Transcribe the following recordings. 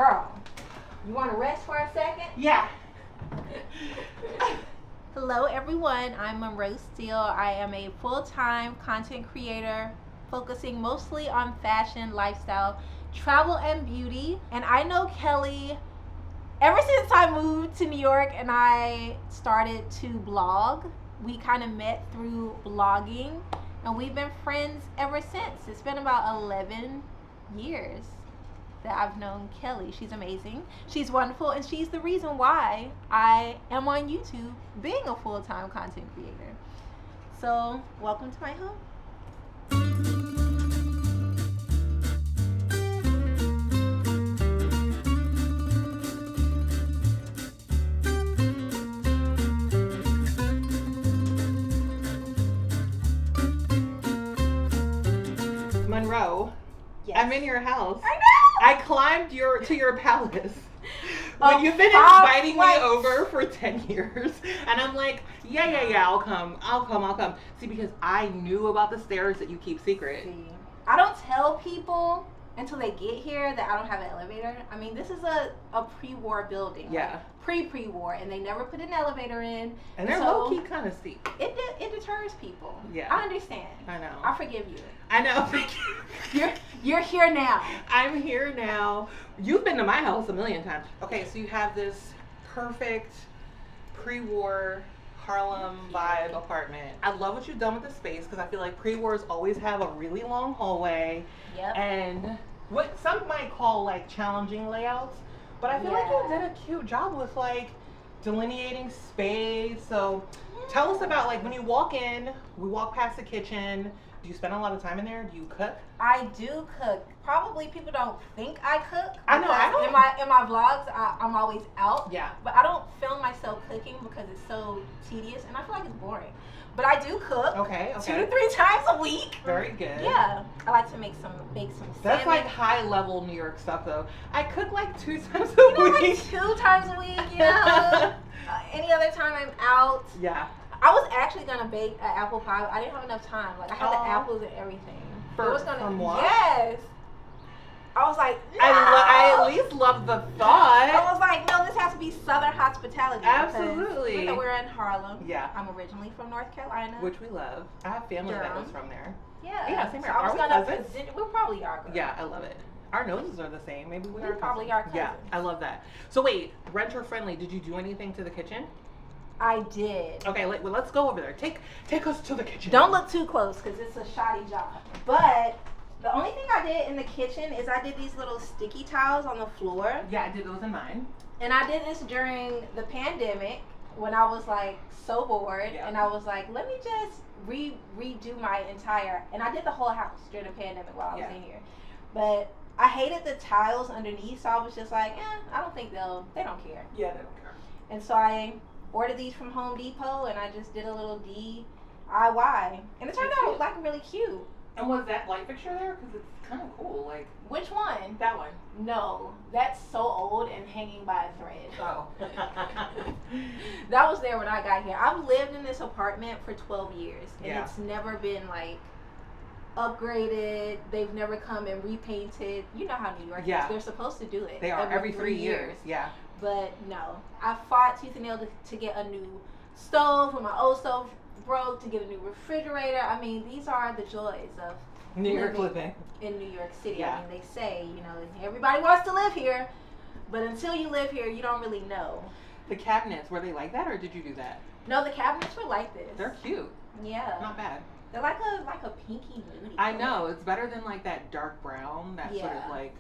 Girl, you want to rest for a second? Yeah. Hello everyone, I'm Monroe Steele. I am a full-time content creator focusing mostly on fashion, lifestyle, travel, and beauty. And I know Kelly ever since I moved to New York and I started to blog. We kind of met through blogging and we've been friends ever since. It's been about 11 years that I've known Kelly. She's amazing. She's wonderful, and she's the reason why I am on YouTube being a full-time content creator. So, welcome to my home. Monroe, Yes. I'm in your house. I know! I climbed to your palace. When you've been five inviting flights. me over for 10 years, and I'm like, yeah, I'll come. See, because I knew about the stairs that you keep secret. See, I don't tell people until they get here that I don't have an elevator. I mean, this is a pre-war building. Yeah. Pre-war, and they never put an elevator in. And they're so low-key kind of steep. It deters people. Yeah. I understand. I know. I forgive you. I know. You're here now. I'm here now. You've been to my house a million times. Okay, so you have this perfect pre-war Harlem vibe apartment. I love what you've done with the space because I feel like pre-wars always have a really long hallway. Yep. And what some might call like challenging layouts, but I feel like you did a cute job with like delineating space. So tell us about like when you walk in, we walk past the kitchen. Do you spend a lot of time in there? Do you cook? I do cook. Probably people don't think I cook. I know. I don't. In my vlogs, I'm always out. Yeah. But I don't film myself cooking because it's so tedious and I feel like it's boring. But I do cook. Okay. 2 to 3 times a week. Very good. Yeah. I like to make some That's salmon. like high level New York stuff though. I cook like 2 times a You know, week. like 2 times a week, you know. Any other time I'm out. Yeah. I was actually gonna bake an apple pie. I didn't have enough time. Like I had the Aw. apples and everything. From what? Yes. I was like, no. I at least love the thought. I was like, no, this has to be Southern hospitality. because Absolutely. look at, we're in Harlem. Yeah. I'm originally from North Carolina. Which we love. I have family that was from there. Yeah. Yeah, same so here. I was Are we gonna cousins? present. We probably are. Girl. Yeah, I love it. Our noses are the same. Maybe we are probably cousins. are Yeah, cousins. I love that. So wait, renter friendly. Did you do anything to the kitchen? I did. Okay, let's go over there. Take us to the kitchen. Don't look too close because it's a shoddy job. But the only thing I did in the kitchen is I did these little sticky tiles on the floor. Yeah, I did those in mine. And I did this during the pandemic when I was like so bored. Yeah. And I was like, let me just redo my entire, and I did the whole house during the pandemic while I was in here. But I hated the tiles underneath, so I was just like, I don't think they don't care. Yeah, they don't care. And so I ordered these from Home Depot and I just did a little DIY. And it turned out like really cute. And was that light fixture there? Because it's kind of cool. Like Which one? that one. No, that's so old and hanging by a thread. Oh. That was there when I got here. I've lived in this apartment for 12 years and Yeah. it's never been like upgraded. They've never come and repainted. You know how New York Yeah. is. They're supposed to do it. They are every 3 years. Yeah. But no, I fought tooth and nail to get a new stove when my old stove broke, to get a new refrigerator. I mean, these are the joys of New York living. in New York City. Yeah. I mean, they say, you know, everybody wants to live here, but until you live here, you don't really know. The cabinets, were they like that or did you do that? No, the cabinets were like this. They're cute. Yeah. Not bad. They're like a pinky nudie. I color. know. It's better than like that dark brown, that sort Yeah. of like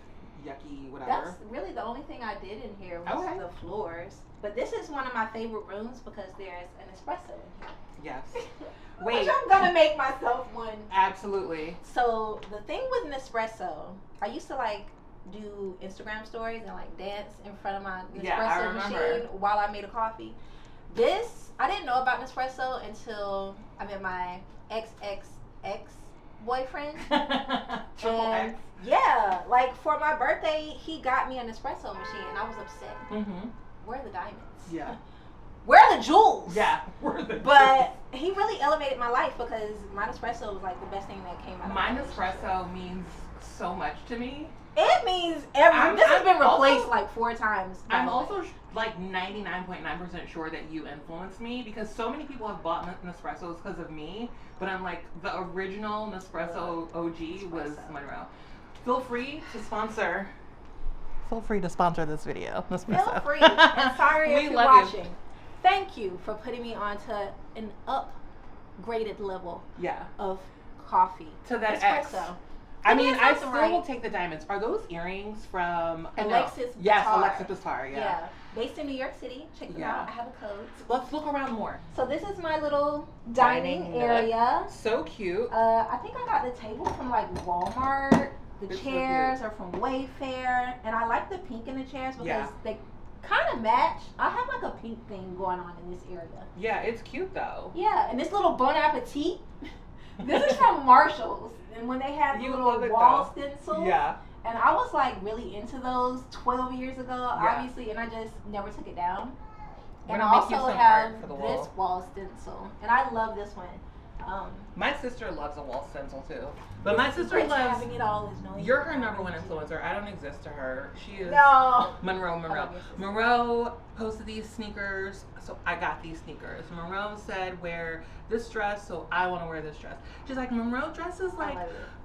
yucky whatever. That's really the only thing I did in here was Okay. the floors. But this is one of my favorite rooms because there's an espresso in here. Yes. Which Wait. I'm gonna make myself one. Absolutely. So the thing with Nespresso, I used to like do Instagram stories and like dance in front of my Yeah, I Nespresso remember. machine while I made a coffee. This, I didn't know about Nespresso until I met my XXX boyfriend. Triple And X. yeah, like for my birthday, he got me an espresso machine and I was upset. Mm-hmm. Where are the diamonds? Yeah. Where are the jewels? Yeah. We're the But he he really elevated my life because my Nespresso was like the best thing that came out of My my Nespresso means so much to me. It means everything. This has been replaced like 4 times. I'm also like 99.9% sure that you influenced me because so many people have bought Nespressos because of me, but I'm like, the original Nespresso OG was Monroe. Feel free to sponsor this video. Feel free. And sorry if you're watching. Thank you for putting me onto an upgraded level of coffee. To that espresso. X. I mean, I still will take the diamonds. Are those earrings from Alexis? Yes, Decor. Alexis Decor. Yeah. Based in New York City. Check them out. I have a code. Let's look around more. So this is my little dining area. So cute. I think I got the table from like Walmart. The chairs are from Wayfair, and I like the pink in the chairs because they kind of match. I have like a pink thing going on in this area. Yeah, it's cute though. Yeah, and this little Bon Appetit. This is from Marshall's, and when they had the little wall stencils. Yeah. And I was like really into those 12 years ago, obviously, and I just never took it down. And I also have this wall stencil, and I love this one. My sister loves a wall stencil too, but my sister loves having it all. You're her number one influencer. I don't exist to her. She is Monroe. Monroe posted these sneakers, so I got these sneakers. Monroe said wear this dress, so I want to wear this dress. She's like, Monroe dresses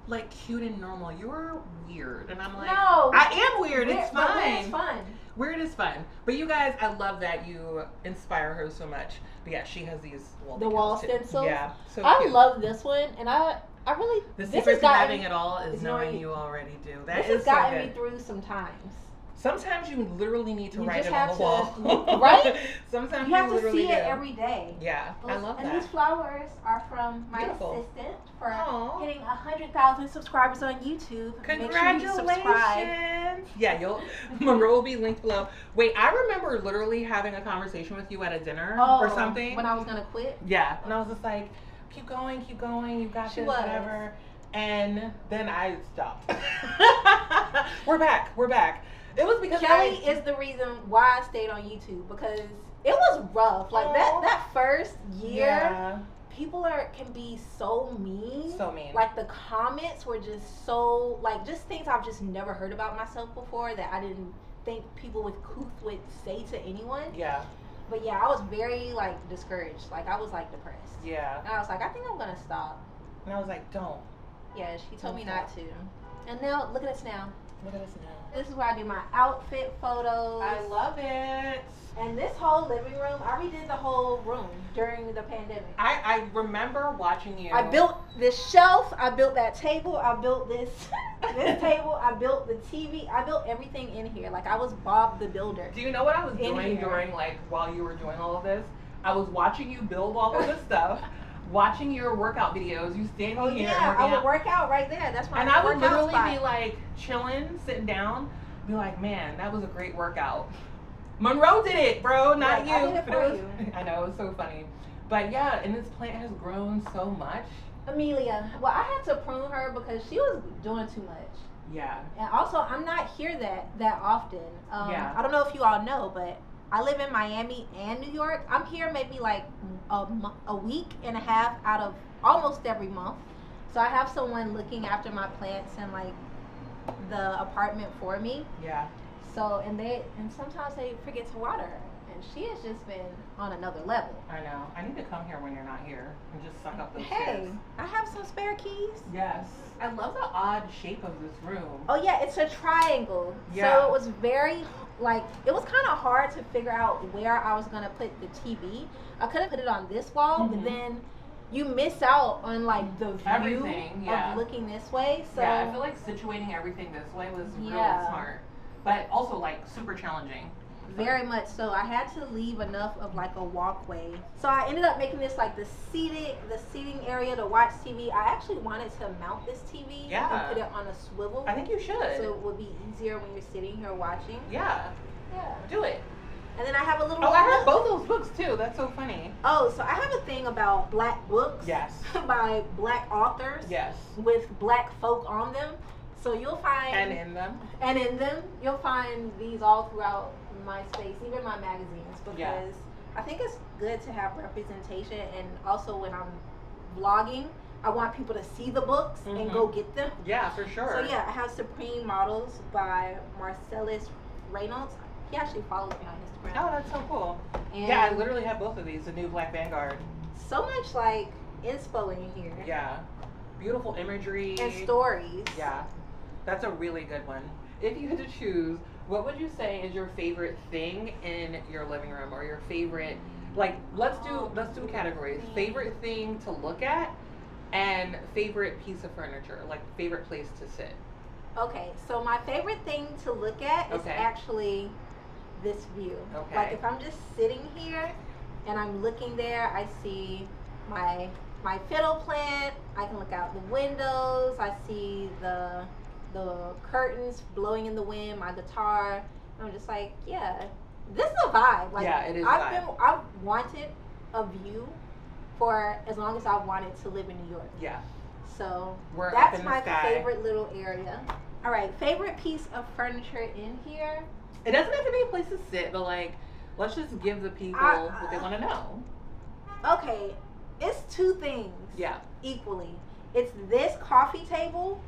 like cute and normal. You're weird, and I'm like, no, I am weird. It's fine. It's fun. Weird is fun. But you guys, I love that you inspire her so much. But yeah, she has these wall stencils. Yeah, so I love this one, and I really the secret to having it all is knowing you already do. That this has gotten me through some times. Sometimes you literally need to write it on the wall. Right? Sometimes you have to see it every day. Yeah, I love that. And these flowers are from my assistant for hitting 100,000 subscribers on YouTube. Congratulations! Make sure you subscribe. Yeah, Monroe will be linked below. Wait, I remember literally having a conversation with you at a dinner or something. When I was gonna quit. Yeah, and I was just like, keep going, you got this, whatever. And then I stopped. We're back. It was because Kelly is the reason why I stayed on YouTube, because it was rough. Like that first year, people can be so mean. So mean. Like the comments were just so just things I've just never heard about myself before that I didn't think people with couth would say to anyone. Yeah. But yeah, I was very discouraged. I was depressed. Yeah. And I was like, I think I'm gonna stop. And I was like, don't. Yeah, she told me not to. And now look at us now. Look at us now. This is where I do my outfit photos. I love it. And this whole living room, I redid the whole room during the pandemic. I remember watching you. I built this shelf. I built that table. I built this table. I built the TV. I built everything in here. I was Bob the Builder. Do you know what I was doing during while you were doing all of this? I was watching you build all of this stuff. Watching your workout videos, you standing here. Yeah, I would work out right there. That's my And I would literally be chilling, sitting down, be like, man, that was a great workout. Monroe did it, bro, not you. I did it for you. I know, it was so funny. But yeah, and this plant has grown so much. Amelia, well, I had to prune her because she was doing too much. Yeah. And also, I'm not here that often. I don't know if you all know, but I live in Miami and New York. I'm here maybe a week and a half out of almost every month. So I have someone looking after my plants and the apartment for me. Yeah. So and sometimes they forget to water, and she has just been on another level. I know. I need to come here when you're not here and just suck up those Hey, stairs. I have some spare keys. Yes. I love the odd shape of this room. Oh yeah, it's a triangle. Yeah. So it was very it was kind of hard to figure out where I was gonna put the TV. I could have put it on this wall, but then you miss out on the view of looking this way. So yeah, I feel like situating everything this way was really smart, but also super challenging. Very much so. I had to leave enough of a walkway. So I ended up making this the seating area to watch TV. I actually wanted to mount this TV and put it on a swivel. I think you should. So it would be easier when you're sitting here watching. Yeah. Yeah. Do it. And then I have a little. Oh, I have both those books too. That's so funny. Oh, so I have a thing about black books. Yes. By black authors. Yes. With black folk on them. So you'll find. And in them. You'll find these all throughout my space, even my magazines, because I think it's good to have representation, and also when I'm vlogging, I want people to see the books and go get them. Yeah, for sure. So yeah, I have Supreme Models by Marcellus Reynolds. He actually follows me on Instagram. Oh, that's so cool. And Yeah, I literally have both of these, the new Black Vanguard. so much like inspo in here. Yeah. Beautiful imagery. And stories. Yeah. That's a really good one. If you had to choose, what would you say is your favorite thing in your living room, or your favorite, like, let's do categories. Favorite thing to look at and favorite piece of furniture, like favorite place to sit. Okay, so my favorite thing to look at is Okay. actually this view. Okay. Like if I'm just sitting here and I'm looking there, I see my fiddle plant. I can look out the windows. I see the curtains blowing in the wind. My guitar. I'm just like, yeah, this is a vibe. Like, Yeah, it is a I've wanted a view for as long as I wanted to live in New York. Yeah. So We're up that's in the my sky. favorite little area. All right, favorite piece of furniture in here. It doesn't have to be a place to sit, but like, let's just give the people what they want to know. Okay, it's two things. Yeah. Equally. It's this coffee table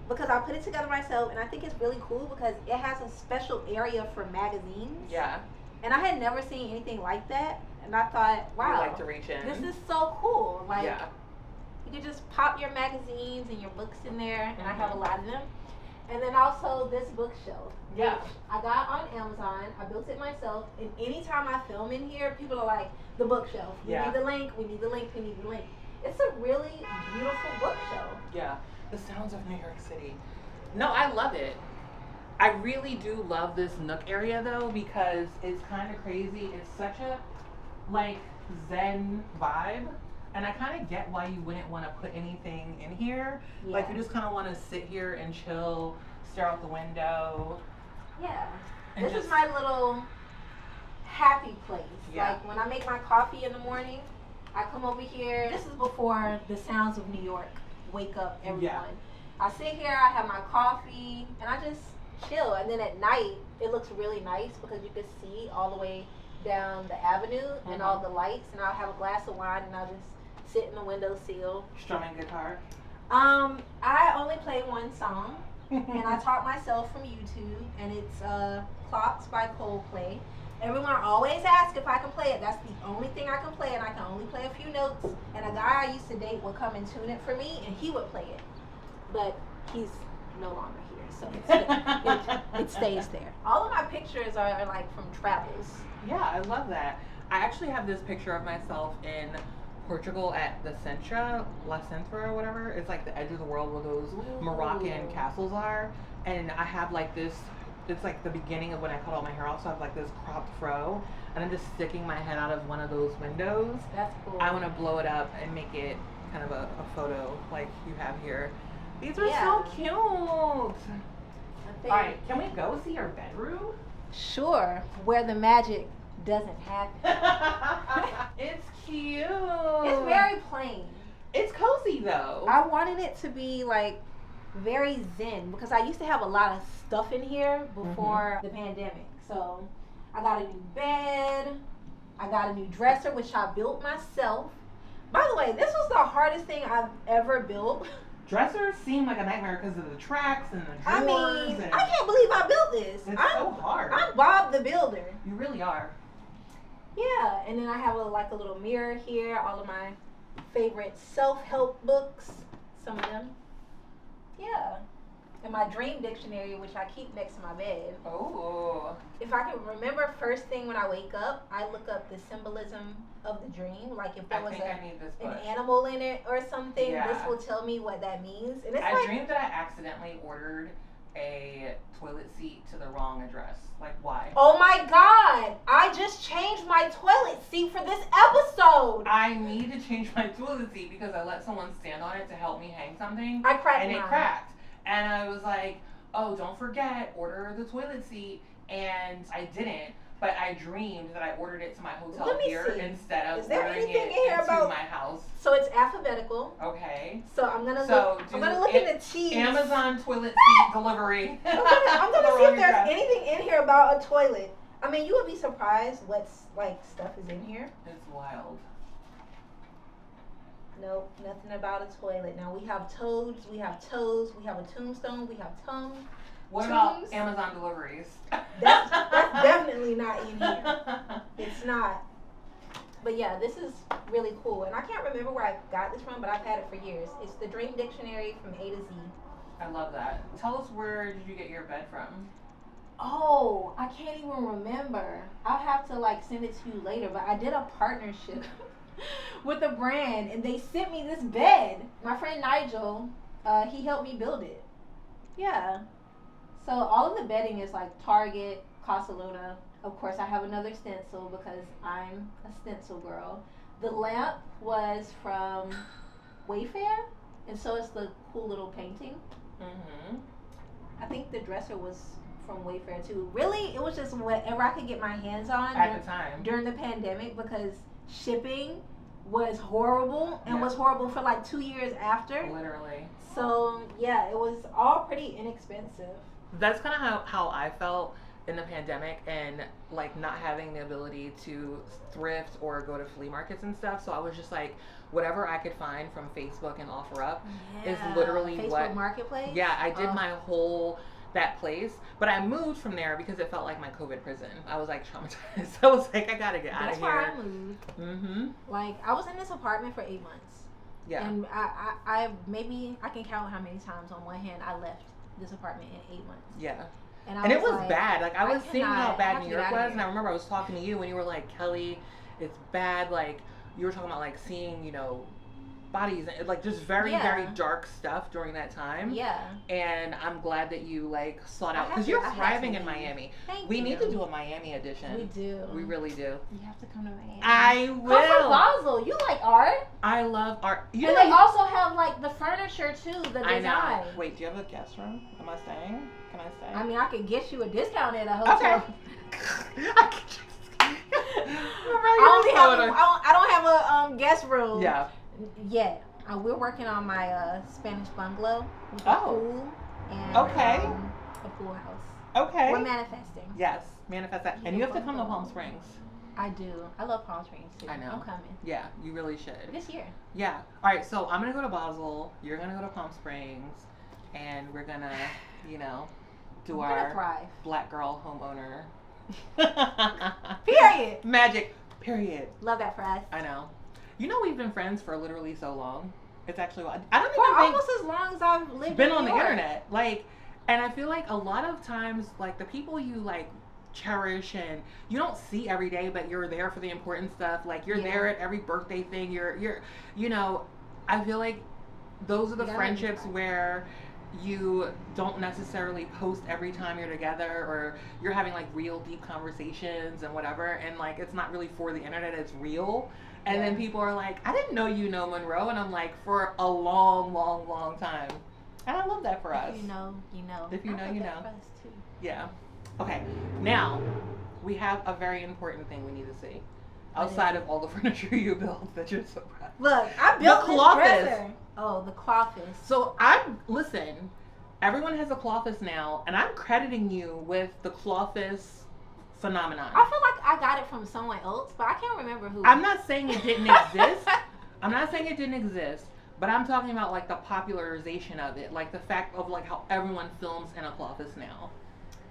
because I put it together myself, and I think it's really cool because it has a special area for magazines. Yeah. And I had never seen anything like that, and I thought, wow, You like to reach in. this is so cool. Like, yeah. you can just pop your magazines and your books in there, and I have a lot of them. And then also this bookshelf. Yeah. Which I got on Amazon. I built it myself. And anytime I film in here, people are like, the bookshelf. We Yeah. need the link. We need the link. We need the link. It's a really beautiful bookshelf. Yeah. The sounds of New York City. No, I love it. I really do love this nook area though, because it's kind of crazy. It's such a like zen vibe. And I kind of get why you wouldn't want to put anything in here. Yeah. Like you just kind of want to sit here and chill, stare out the window. Yeah. And This just- is my little happy place. Yeah. Like when I make my coffee in the morning, I come over here. This is before the sounds of New York wake up everyone. Yeah. I sit here, I have my coffee, and I just chill. And then at night, it looks really nice because you can see all the way down the avenue and all the lights. And I'll have a glass of wine and I'll just sit in the windowsill. Strumming guitar. I only play one song. And I taught myself from YouTube, and it's Clocks by Coldplay. Everyone always asks if I can play it. That's the only thing I can play, and I can only play a few notes. And a guy I used to date would come and tune it for me, and he would play it. But he's no longer here, so it stays there. All of my pictures are like from travels. Yeah, I love that. I actually have this picture of myself in Portugal at the Centra, La Centra or whatever. It's like the edge of the world where those Moroccan castles are. And I have like this, it's like the beginning of when I cut all my hair off, so I have like this cropped fro. And I'm just sticking my head out of one of those windows. That's cool. I want to blow it up and make it kind of a photo like you have here. These are Yeah. so cute. All right, can we go see your bedroom? Sure, where the magic doesn't happen. It's cute. It's very plain. It's cozy though. I wanted it to be like very zen because I used to have a lot of stuff in here before the pandemic. So I got a new bed, I got a new dresser which I built myself. By the way, this was the hardest thing I've ever built. Dressers seem like a nightmare because of the tracks and the drawers. I mean, and I can't believe I built this. it's so hard. I'm Bob the Builder. You really are. Yeah, and then I have a little mirror here, all of my favorite self-help books, some of them. Yeah. And my dream dictionary, which I keep next to my bed. Oh. If I can remember first thing when I wake up, I look up the symbolism of the dream. Like if there was I need this an book. animal in it or something, Yeah. this will tell me what that means. And it's I like, dreamed that I accidentally ordered a toilet seat to the wrong address. Like, why? oh my God, I just changed my toilet seat for this episode. I need to change my toilet seat because I let someone stand on it to help me hang something. I cracked and mine. it cracked. And I was like, oh, don't forget, order the toilet seat. And I didn't, but I dreamed that I ordered it to my hotel Let me here see. instead of Is there ordering anything it in here into about- my house. So it's alphabetical. Okay. So I'm gonna So look. do I'm gonna look in the T's. Amazon toilet seat delivery. I'm gonna To see the if there's wrong address. anything in here about a toilet. I mean, you would be surprised what's like stuff is in here. It's wild. Nope, nothing about a toilet. Now we have toads, we have toes, we have a tombstone, we have tongue. What about Amazon deliveries? That's definitely not in here. It's not. But yeah, this is really cool. And I can't remember where I got this from, but I've had it for years. It's the Dream Dictionary from A to Z. I love that. Tell us, where did you get your bed from? Oh, I can't even remember. I'll have to like send it to you later, but I did a partnership with a brand and they sent me this bed. My friend Nigel, he helped me build it. Yeah. So all of the bedding is like Target, Casa Luna. Of course, I have another stencil because I'm a stencil girl. The lamp was from Wayfair, and so it's the cool little painting. Mm-hmm. I think the dresser was from Wayfair too. Really, it was just whatever I could get my hands on At the time. during the pandemic because shipping was horrible and was horrible for like 2 years after. Literally. So yeah, it was all pretty inexpensive. That's kind of how I felt in the pandemic, and like not having the ability to thrift or go to flea markets and stuff. So I was just like, whatever I could find from Facebook and OfferUp is literally Facebook Marketplace. Yeah, I did my whole that place, but I moved from there because it felt like my COVID prison. I was like traumatized. I was like, I gotta get out of here. That's why I moved. Mm-hmm. Like I was in this apartment for 8 months. Yeah. And I maybe I can count how many times on one hand I left this apartment in 8 months. Yeah. And it was like, bad. Like I was seeing how bad New York was, here. and I remember I was talking to you and you were like, Kelly, it's bad. Like you were talking about like seeing, bodies and like just very dark stuff during that time. Yeah. And I'm glad that you like sought out because you're thriving in Miami. We need to do a Miami edition. We do. We really do. You have to come to Miami. I will. Come from Basel. You like art. I love art. And they also have like the furniture too. The design. I know. Wait, do you have a guest room? Am I staying? Can I stay? I mean, I could get you a discount at a hotel. Okay. I don't have a guest room. Yeah. Yet. We're working on my Spanish bungalow with a pool and a pool house. Okay. We're manifesting. Yes, manifest that. And you have to come to Palm Springs. I do. I love Palm Springs too. I know. I'm coming. Yeah, you really should. This year. Yeah. All right, so I'm going to go to Basel. You're going to go to Palm Springs. And we're going to, do our black girl homeowner. Period. Magic. Period. Love that for us. I know. We've been friends for literally so long. It's actually, I don't even for think almost as long as I've lived been in on New the York. internet. Like, and I feel like a lot of times, like the people you like cherish and you don't see every day, but you're there for the important stuff. Like you're there at every birthday thing. You're, I feel like those are the friendships where you don't necessarily post every time you're together or you're having like real deep conversations and whatever. And like, it's not really for the internet. It's real. And then people are like, I didn't know you know Monroe. And I'm like, for a long, long, long time. And I love that for us. If you know, you know. If you know, you know. For us too. Yeah. Okay. Now, we have a very important thing we need to see. Outside of all the furniture you built that you're so proud of. Look, I built this dresser. Oh, the clothes. So, listen, everyone has a clothes now, and I'm crediting you with the clothes phenomenon. I feel like I got it from someone else, but I can't remember who. I'm not saying it didn't exist. I'm not saying it didn't exist, but I'm talking about like the popularization of it, like the fact of like how everyone films in a clothes now.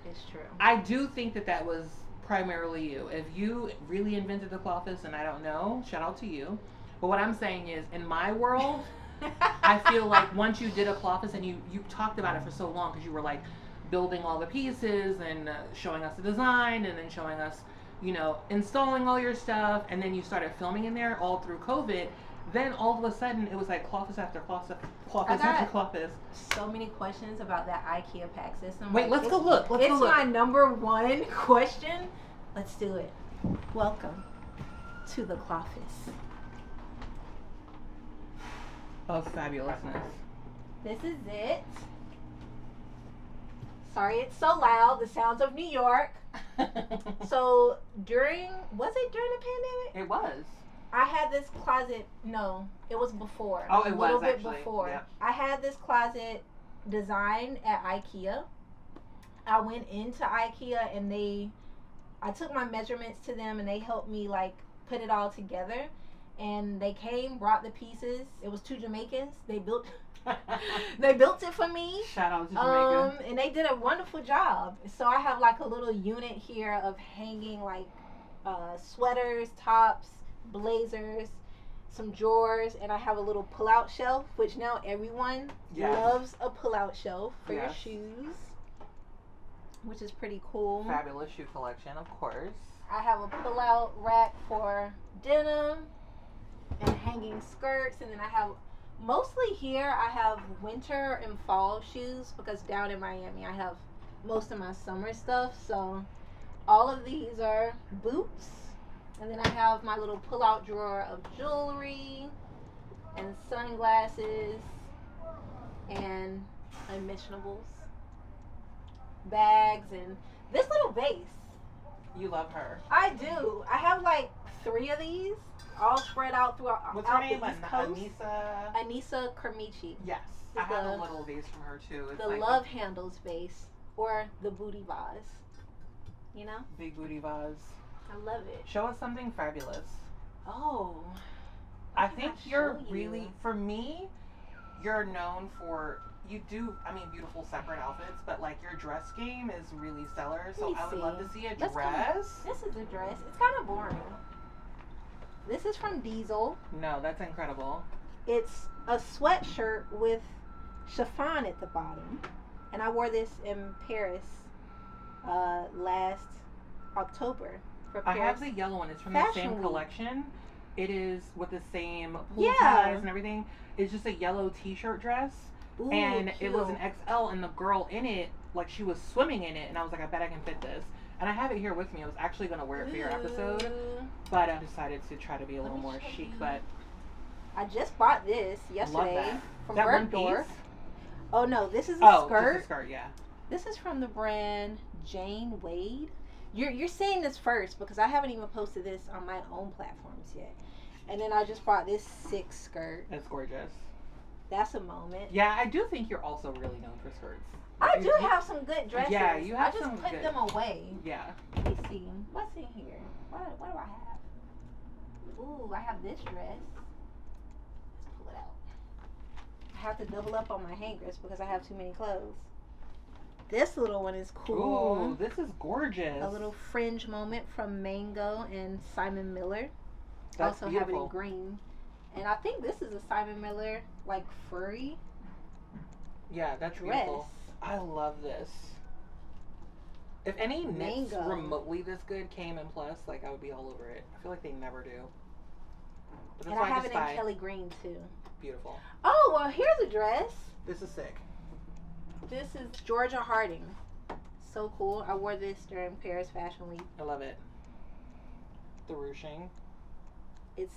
It's true. I do think that was primarily you. If you really invented the clothes, and I don't know, shout out to you. But what I'm saying is, in my world, I feel like once you did a clothes and you talked about it for so long because you were like building all the pieces and showing us the design and then showing us, installing all your stuff, and then you started filming in there all through COVID. Then all of a sudden it was like clothes after clothes after clothes. So many questions about that IKEA pack system. Wait, let's go look. It's my number one question. Let's do it. Welcome to the clothes. Of fabulousness. This is it. Sorry it's so loud. The sounds of New York. So was it during the pandemic? It was. I had this closet. No, it was before. Oh, it was a little bit actually. before. Yeah. I had this closet designed at IKEA. I went into IKEA and they I took my measurements to them and they helped me like put it all together. And they came, brought the pieces. It was two Jamaicans. They built it for me. Shout out to Jamaica. And they did a wonderful job. So I have like a little unit here of hanging like sweaters, tops, blazers, some drawers, and I have a little pull-out shelf, which now everyone loves a pull-out shelf for your shoes, which is pretty cool. Fabulous shoe collection, of course. I have a pull-out rack for denim and hanging skirts, and then I have mostly here I have winter and fall shoes because down in Miami I have most of my summer stuff. So all of these are boots, and then I have my little pull-out drawer of jewelry and sunglasses and unmentionables, bags, and this little vase. You love her. I do. I have like 3 of these all spread out throughout. What's her name? The East Coast. Anissa Kermichi. Yes. I have a little vase from her too. It's the like love handles vase or the booty vase. You know? Big booty vase. I love it. Show us something fabulous. Oh. I think you're really, for me, you're known for, you do, I mean, beautiful separate outfits, but like your dress game is really stellar. So I would love to see a dress. This is a dress. It's kind of boring. This is from Diesel. No, that's incredible. It's a sweatshirt with chiffon at the bottom. And I wore this in Paris last October for Paris. I have the yellow one. It's from the same collection. It is with the same pool Yeah. ties and everything. It's just a yellow t-shirt dress. Ooh, and cute. it was an XL, and the girl in it, like, she was swimming in it, and I was like, I bet I can fit this. And I have it here with me. I was actually going to wear it for your episode, but I decided to try to be a little more chic. But I just bought this yesterday from Bergdorf. Oh no, this is a skirt. Just a skirt, yeah. This is from the brand Jane Wade. You're seeing this first because I haven't even posted this on my own platforms yet. And then I just bought this 6 skirt. It's gorgeous. That's a moment. Yeah, I do think you're also really known for skirts. I do have some good dresses. Yeah, you have some. I just put them away. Yeah. Let me see. What's in here? What do I have? Ooh, I have this dress. Let's pull it out. I have to double up on my hangers because I have too many clothes. This little one is cool. Ooh, this is gorgeous. A little fringe moment from Mango and Simon Miller. That's also beautiful. have it in green. And I think this is a Simon Miller, like, furry Yeah, that's dress. beautiful. I love this. If any knits remotely this good came in plus, like, I would be all over it. I feel like they never do. But and I have it in Kelly green, too. Beautiful. Oh, well, here's a dress. This is sick. This is Georgia Harding. So cool. I wore this during Paris Fashion Week. I love it. The ruching. It's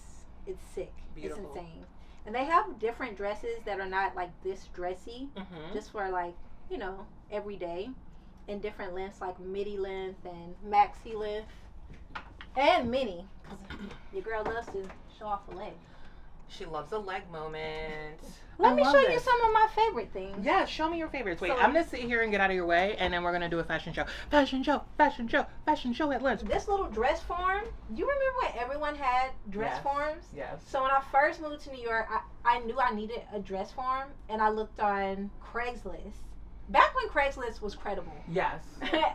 sick. Beautiful. It's insane. And they have different dresses that are not like this dressy, just for like, you know, every day, in different lengths, like midi length and maxi length and mini, because your girl loves to show off a leg. She loves a leg moment. Let me show you some of my favorite things. Yeah, show me your favorites. Wait, So, I'm going to sit here and get out of your way, and then we're going to do a fashion show. Fashion show, fashion show, fashion show at lunch. This little dress form, you remember when everyone had dress forms? Yes. So when I first moved to New York, I knew I needed a dress form, and I looked on Craigslist. Back when Craigslist was credible. Yes.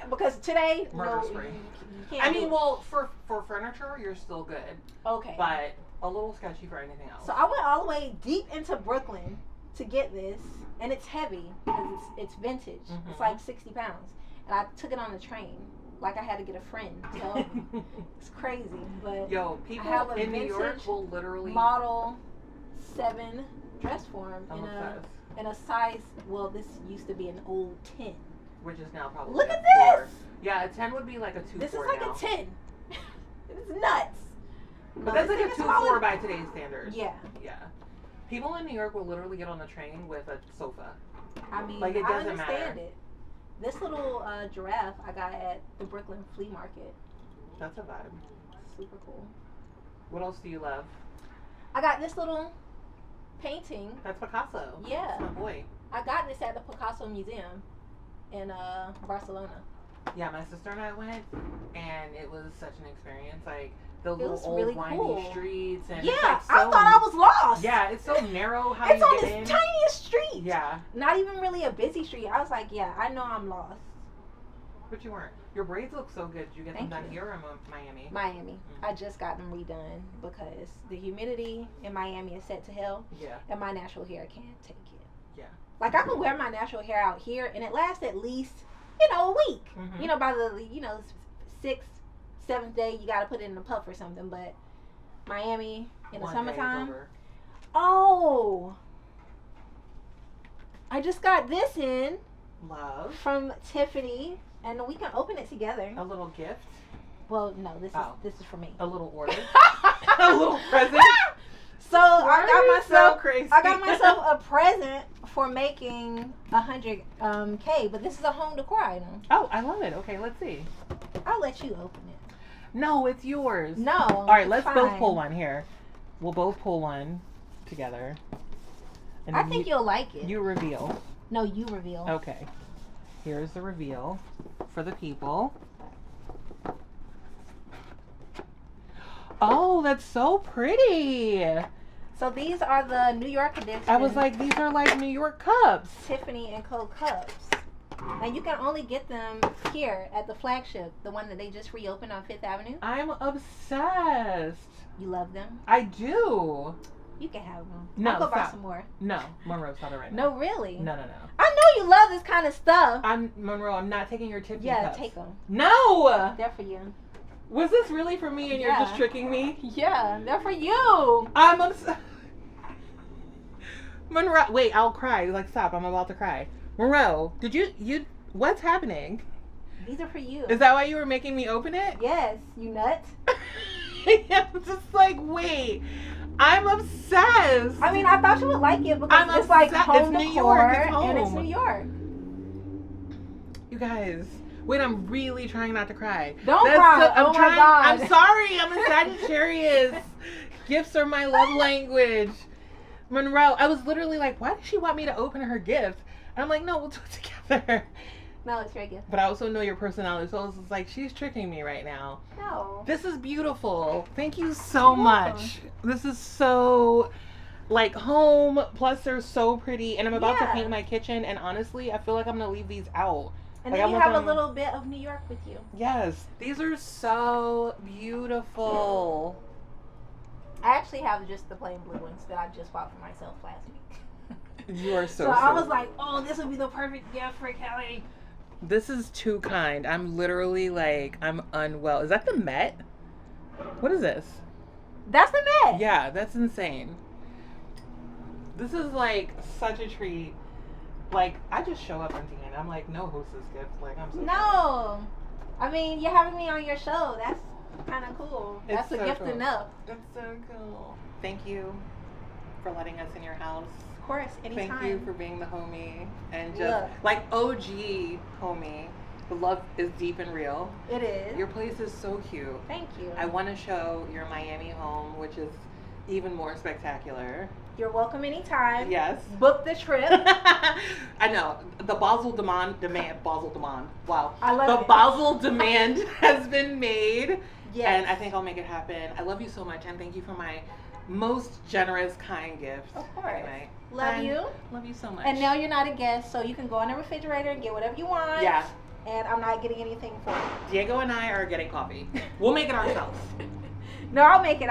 Because today, Murder spree. You can't I mean, well, for furniture, you're still good. Okay. But a little sketchy for anything else. So I went all the way deep into Brooklyn to get this, and it's heavy because it's vintage. It's like 60 pounds, and I took it on the train like I had to get a friend. So it's crazy, but yo, people in New York will literally model 7 dress form in a size. Well, this used to be an old 10, which is now probably. Look at 4. this. Yeah, a 10 would be like a 2-4 This is like now. a 10. It's nuts. But that's like a 2-4 by today's standards. Yeah. Yeah. People in New York will literally get on the train with a sofa. I mean, like, it I doesn't understand matter. it. This little giraffe I got at the Brooklyn Flea Market. That's a vibe. Super cool. What else do you love? I got this little painting. That's Picasso. Yeah. That's my boy. I got this at the Picasso Museum in Barcelona. Yeah, my sister and I went, and it was such an experience. Like the It little was old really windy cool. streets, and Yeah, it's like so, I thought I was lost. Yeah, it's so narrow how It's you on get this in. tiniest street. Yeah, Not even really a busy street. I was like, yeah, I know I'm lost. but you weren't. Your braids look so good. Did you get them Thank done you. here or in Miami? Miami. Mm. I just got them redone because the humidity in Miami is set to hell, Yeah, and my natural hair can't take it. yeah. Like I can wear my natural hair out here, and it lasts at least, a week. Mhm. By the 6th, 7th day, you got to put it in a puff or something. But Miami in the One day is summertime. over. Oh, I just got this in Love. from Tiffany, and we can open it together. A little gift. Well, no, this Oh. is for me. A little order. A little present. So I got So myself a present for making 100K, but this is a home decor item. Oh, I love it. Okay, let's see. I'll let you open it. No, it's yours. No. All right, let's fine. both pull one here. We'll both pull one together. And I then think you'll like it. you reveal. No, you reveal. Okay. Here's the reveal for the people. Oh, that's so pretty. So these are the New York edition. I was like, these are like New York cups. Tiffany and Co. cups. And you can only get them here at the flagship, the one that they just reopened on 5th Avenue. I'm obsessed. You love them? I do. You can have them. No, I'll go buy stop. some more. No, Monroe, stop it right now. No, really? No. I know you love this kind of stuff. Monroe, I'm not taking your Tiffany Yeah, cups. take them. No! They're for you. Was this really for me and you're Yeah. just tricking me? Yeah, they're for you. I'm obsessed. Monroe, wait, I'll cry. Like, stop, I'm about to cry. Monroe, did you, what's happening? These are for you. Is that why you were making me open it? Yes, you nut. I'm just like, wait, I'm obsessed. I mean, I thought you would like it because I'm it's like obsessed. home It's New decor York, it's and it's home. New York. You guys, wait, I'm really trying not to cry. Don't cry. I'm Oh my trying, God. I'm sorry, I'm a Sagittarius. Gifts are my love language. Monroe, I was literally like, why does she want me to open her gift? And I'm like, no, we'll do it together. No, it's your gift. But I also know your personality, so I was just like, she's tricking me right now. No. This is beautiful. Thank you so much. This is so, like, home, plus they're so pretty. And I'm about to Yeah. paint my kitchen, and honestly, I feel like I'm going to leave these out. And Like, then I you want have a them- little bit of New York with you. Yes, these are so beautiful. I actually have just the plain blue ones that I just bought for myself last week. You are so So I sweet. was like, oh, this would be the perfect gift for Kelly. This is too kind. I'm literally like, I'm unwell. Is that the Met? What is this? That's the Met. Yeah, that's insane. This is like such a treat. Like, I just show up empty handed. I'm like, no hostess gift. Like, I'm so sorry. No. I mean, you're having me on your show. That's kind of cool. It's That's a so gift cool. enough. That's so cool. Thank you for letting us in your house. Of course, anytime. Thank you for being the homie and just Look. like OG homie. The love is deep and real. It is. Your place is so cute. Thank you. I want to show your Miami home, which is even more spectacular. You're welcome anytime. Yes. Book the trip. I know. The Basel demand. Wow. I love The it. Basel demand has been made. Yes. And I think I'll make it happen. I love you so much, and thank you for my most generous, kind gift. Of course. Anyway, Love friend, you. Love you so much. And now you're not a guest, so you can go in the refrigerator and get whatever you want. Yeah. And I'm not getting anything for you. Diego and I are getting coffee. We'll make it ourselves. No, I'll make it.